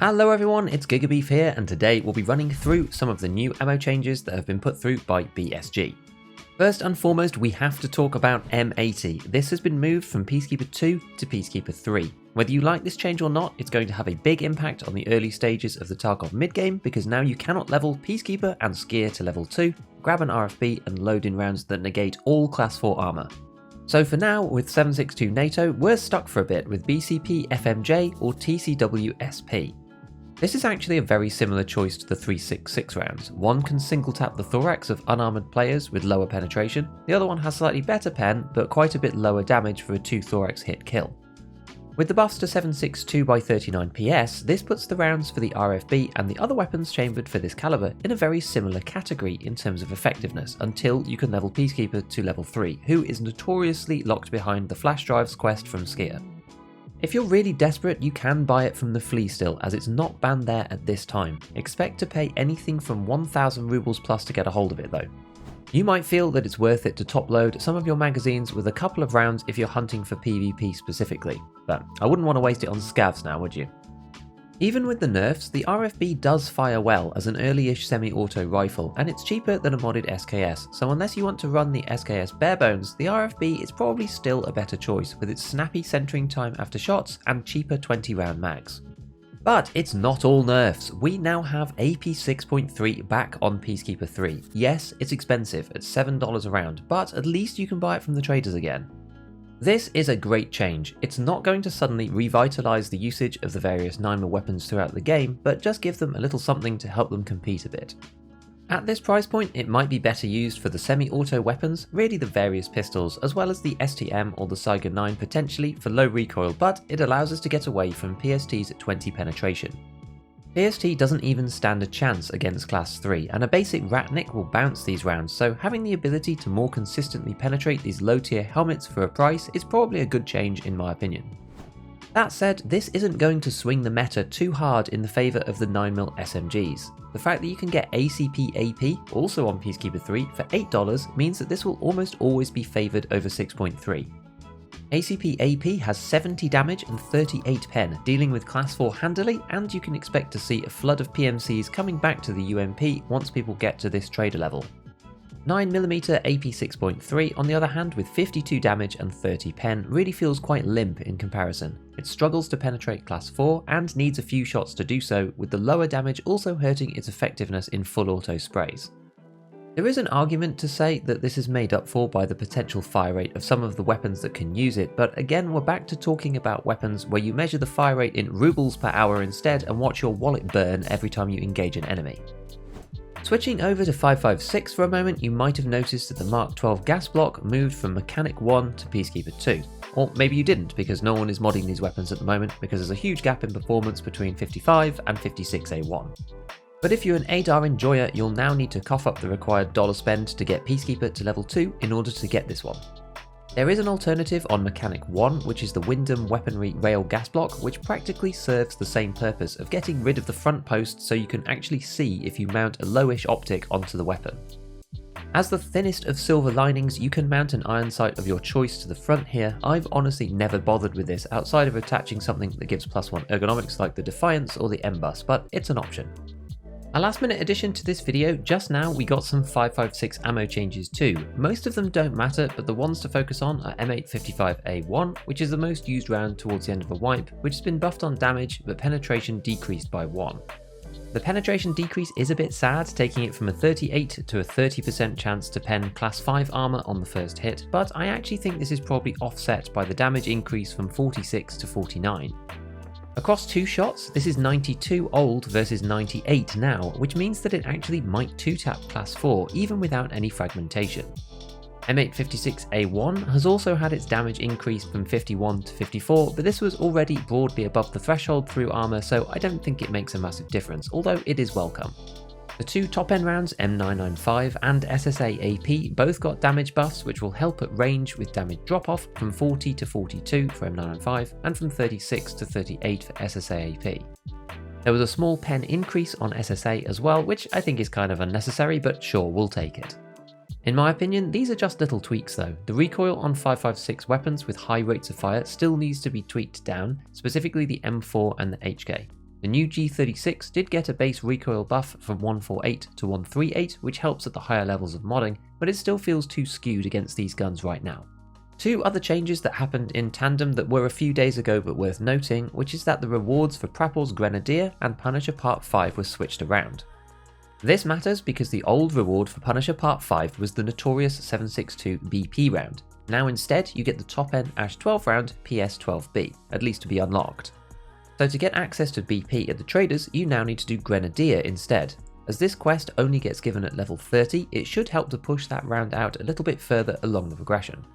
Hello everyone, it's GigaBeef here, and today we'll be running through some of the new ammo changes that have been put through by BSG. First and foremost, we have to talk about M80. This has been moved from Peacekeeper 2 to Peacekeeper 3. Whether you like this change or not, it's going to have a big impact on the early stages of the Tarkov midgame, because now you cannot level Peacekeeper and Skier to level 2, grab an RFB and load in rounds that negate all class 4 armor. So for now, with 762 NATO, we're stuck for a bit with BCP FMJ or TCW SP. This is actually a very similar choice to the 366 rounds. One can single tap the thorax of unarmoured players with lower penetration, the other one has slightly better pen but quite a bit lower damage for a 2 thorax hit kill. With the buffs to 762x39 PS, this puts the rounds for the RFB and the other weapons chambered for this caliber in a very similar category in terms of effectiveness, until you can level Peacekeeper to level 3, who is notoriously locked behind the flash drives quest from Skier. If you're really desperate, you can buy it from the flea still, as it's not banned there at this time. Expect to pay anything from 1000 rubles plus to get a hold of it though. You might feel that it's worth it to top load some of your magazines with a couple of rounds if you're hunting for PvP specifically, but I wouldn't want to waste it on scavs now, would you? Even with the nerfs, the RFB does fire well as an early-ish semi-auto rifle, and it's cheaper than a modded SKS, so unless you want to run the SKS bare bones, the RFB is probably still a better choice with its snappy centering time after shots and cheaper 20-round mags. But it's not all nerfs. We now have AP 6.3 back on Peacekeeper 3. Yes, it's expensive at $7 a round, but at least you can buy it from the traders again. This is a great change. It's not going to suddenly revitalise the usage of the various 9mm weapons throughout the game, but just give them a little something to help them compete a bit. At this price point, it might be better used for the semi-auto weapons, really the various pistols, as well as the STM or the Saiga 9 potentially for low recoil, but it allows us to get away from PSTs at 20 penetration. PST doesn't even stand a chance against class 3, and a basic Ratnik will bounce these rounds, so having the ability to more consistently penetrate these low tier helmets for a price is probably a good change in my opinion. That said, this isn't going to swing the meta too hard in the favour of the 9mm SMGs. The fact that you can get ACP AP, also on Peacekeeper 3, for $8 means that this will almost always be favoured over 6.3. ACP AP has 70 damage and 38 pen, dealing with class 4 handily, and you can expect to see a flood of PMCs coming back to the UMP once people get to this trader level. 9mm AP 6.3 on the other hand, with 52 damage and 30 pen, really feels quite limp in comparison. It struggles to penetrate class 4 and needs a few shots to do so, with the lower damage also hurting its effectiveness in full auto sprays. There is an argument to say that this is made up for by the potential fire rate of some of the weapons that can use it, but again we're back to talking about weapons where you measure the fire rate in rubles per hour instead and watch your wallet burn every time you engage an enemy. Switching over to 5.56 for a moment, you might have noticed that the Mark 12 gas block moved from Mechanic 1 to Peacekeeper 2. Or maybe you didn't, because no one is modding these weapons at the moment because there's a huge gap in performance between 55 and 56A1. But if you're an ADAR enjoyer, you'll now need to cough up the required dollar spend to get Peacekeeper to level 2 in order to get this one. There is an alternative on Mechanic 1, which is the Wyndham Weaponry Rail Gas Block, which practically serves the same purpose of getting rid of the front post so you can actually see if you mount a lowish optic onto the weapon. As the thinnest of silver linings, you can mount an iron sight of your choice to the front here. I've honestly never bothered with this outside of attaching something that gives +1 ergonomics like the Defiance or the M-Bus, but it's an option. A last minute addition to this video, just now we got some 5.56 ammo changes too. Most of them don't matter, but the ones to focus on are M855A1, which is the most used round towards the end of a wipe, which has been buffed on damage but penetration decreased by 1. The penetration decrease is a bit sad, taking it from a 38 to a 30% chance to pen class 5 armor on the first hit, but I actually think this is probably offset by the damage increase from 46 to 49. Across 2 shots, this is 92 old versus 98 now, which means that it actually might 2-tap class 4 even without any fragmentation. M856A1 has also had its damage increased from 51 to 54, but this was already broadly above the threshold through armor, so I don't think it makes a massive difference, although it is welcome. The 2 top-end rounds, M995 and SSA AP, both got damage buffs which will help at range with damage drop-off from 40 to 42 for M995 and from 36 to 38 for SSA AP. There was a small pen increase on SSA as well, which I think is kind of unnecessary, but sure, we'll take it. In my opinion, these are just little tweaks though. The recoil on 5.56 weapons with high rates of fire still needs to be tweaked down, specifically the M4 and the HK. The new G36 did get a base recoil buff from 148 to 138, which helps at the higher levels of modding, but it still feels too skewed against these guns right now. Two other changes that happened in tandem that were a few days ago but worth noting, which is that the rewards for Prapple's Grenadier and Punisher Part 5 were switched around. This matters because the old reward for Punisher Part 5 was the notorious 7.62 BP round. Now instead you get the top end Ash 12 round PS12B, at least to be unlocked. So to get access to BP at the traders, you now need to do Grenadier instead. As this quest only gets given at level 30, it should help to push that round out a little bit further along the progression.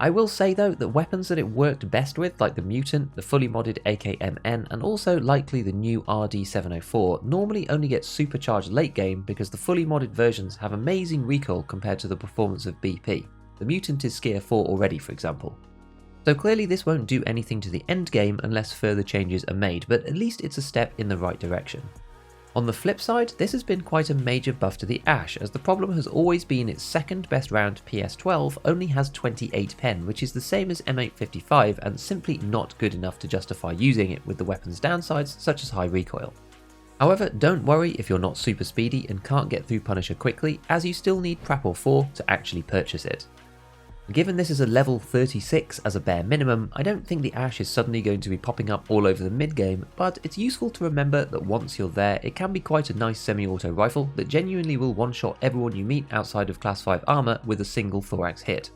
I will say though that weapons that it worked best with, like the Mutant, the fully modded AKMN, and also likely the new RD704, normally only get supercharged late game because the fully modded versions have amazing recoil compared to the performance of BP. The Mutant is Skier 4 already, for example. So clearly this won't do anything to the end game unless further changes are made, but at least it's a step in the right direction. On the flip side, this has been quite a major buff to the Ash, as the problem has always been its second best round PS12 only has 28 pen, which is the same as M855 and simply not good enough to justify using it with the weapon's downsides such as high recoil. However, don't worry if you're not super speedy and can't get through Punisher quickly, as you still need Prapple 4 to actually purchase it. Given this is a level 36 as a bare minimum, I don't think the Ash is suddenly going to be popping up all over the mid-game, but it's useful to remember that once you're there, it can be quite a nice semi-auto rifle that genuinely will one-shot everyone you meet outside of class 5 armor with a single thorax hit.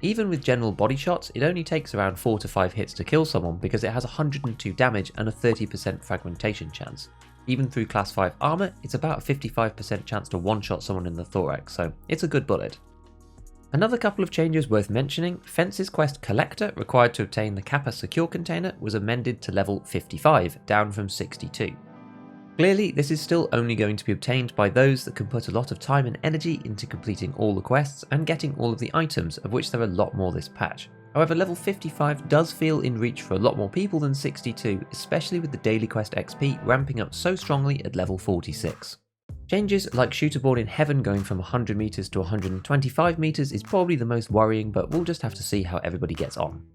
Even with general body shots, it only takes around 4 to 5 hits to kill someone because it has 102 damage and a 30% fragmentation chance. Even through class 5 armor, it's about a 55% chance to one-shot someone in the thorax, so it's a good bullet. Another couple of changes worth mentioning, Fence's quest Collector required to obtain the Kappa secure container was amended to level 55, down from 62. Clearly, this is still only going to be obtained by those that can put a lot of time and energy into completing all the quests and getting all of the items, of which there are a lot more this patch. However, level 55 does feel in reach for a lot more people than 62, especially with the daily quest XP ramping up so strongly at level 46. Changes like Shooterborn in Heaven going from 100 meters to 125 meters is probably the most worrying, but we'll just have to see how everybody gets on.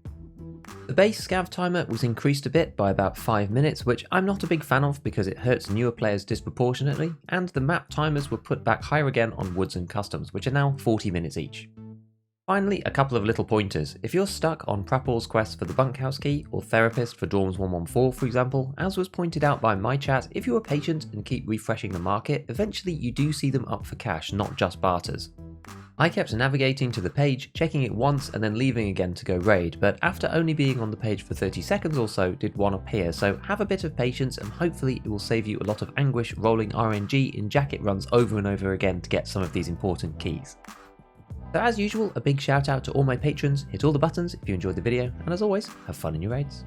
The base scav timer was increased a bit by about 5 minutes, which I'm not a big fan of because it hurts newer players disproportionately, and the map timers were put back higher again on Woods and Customs, which are now 40 minutes each. Finally, a couple of little pointers. If you're stuck on Prapple's quest for the bunkhouse key, or Therapist for Dorms 114 for example, as was pointed out by my chat, if you are patient and keep refreshing the market, eventually you do see them up for cash, not just barters. I kept navigating to the page, checking it once and then leaving again to go raid, but after only being on the page for 30 seconds or so did one appear, so have a bit of patience and hopefully it will save you a lot of anguish rolling RNG in jacket runs over and over again to get some of these important keys. So as usual, a big shout out to all my patrons, hit all the buttons if you enjoyed the video, and as always, have fun in your raids.